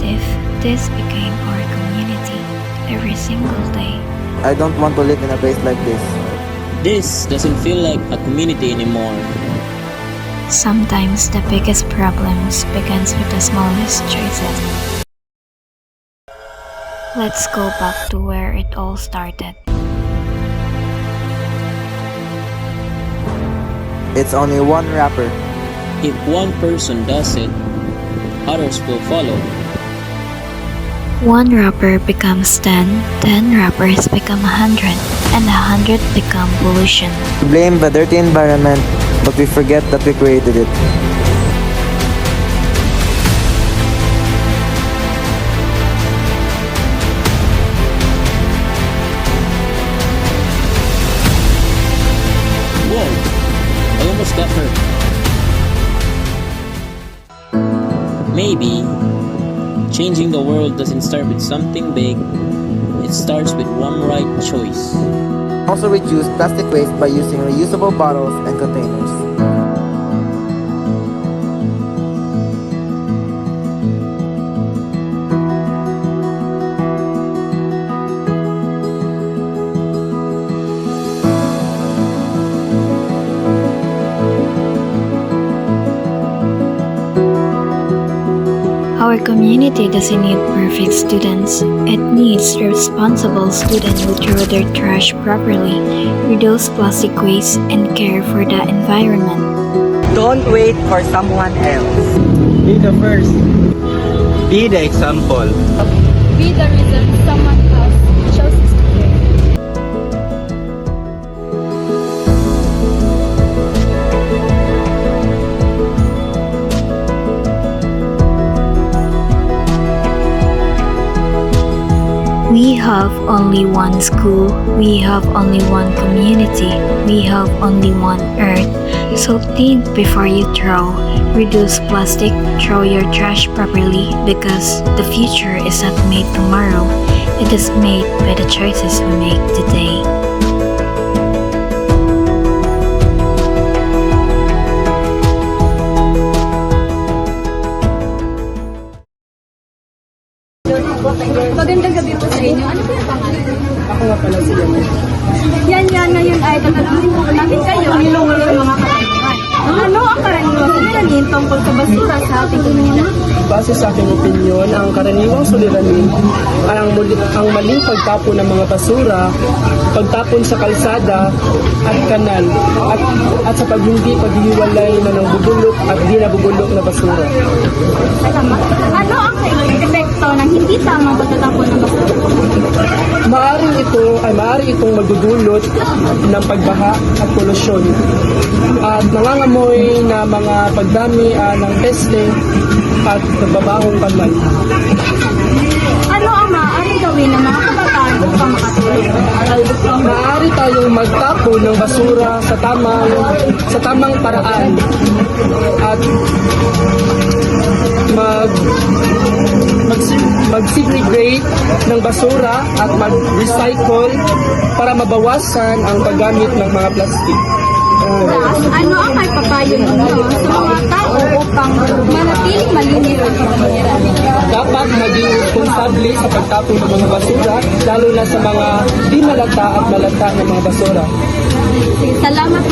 if this became our community every single day? I don't want to live in a place like this. This doesn't feel like a community anymore. Sometimes the biggest problems begins with the smallest choices. Let's go back to where it all started. It's only one wrapper. If one person does it, others will follow. One rapper becomes 10, 10 rappers become 100, and 100 become pollution. We blame the dirty environment, but we forget that we created it. Whoa! I almost got hurt. Maybe changing the world doesn't start with something big. It starts with one right choice. Also reduce plastic waste by using reusable bottles and containers. Our community doesn't need perfect students. It needs responsible students who throw their trash properly, reduce plastic waste, and care for the environment. Don't wait for someone else. Be the first. Be the example. Be the reason someone else chooses to care. We have only one school, we have only one community, we have only one earth. So think before you throw. Reduce plastic, throw your trash properly, because the future is not made tomorrow. It is made by the choices we make today. Magandang gabi po sa inyo. Ano po yung pangalan? Ako nga pala si Lemon. Yan, ngayon ay tatanungin po namin kayo ang ilungkol sa mga katanungan. Ano ang karaniwang suliranin tungkol sa basura sa ating komunidad? Base sa aking opinyon, ang karaniwang suliranin ay ang maling pagtapon ng mga basura, pagtapon sa kalsada at kanal, at sa paghihiwalay na ng bubulok at di nabubulok na basura. Salamat. Ano ang epekto ng hindi tamang pagtatapon ng basura? Maaari itong magdudulot ng pagbaha at polusyon at nangangamoy na mga pagdami ng peste at nagbabahong kamay. Ano ang maaaring gawin ng mga kabataan upang makatulong? Maaari tayong magtapon ng basura sa tamang paraan at mag-segregate ng basura at mag-recycle para mabawasan ang paggamit ng mga plastic. Ano ang may papayo ninyo sa mga tao upang manatiling malinis ang komunidad? Dapat maging responsable sa pagtapon ng mga basura, lalo na sa mga di malata at malata ng mga basura. Salamat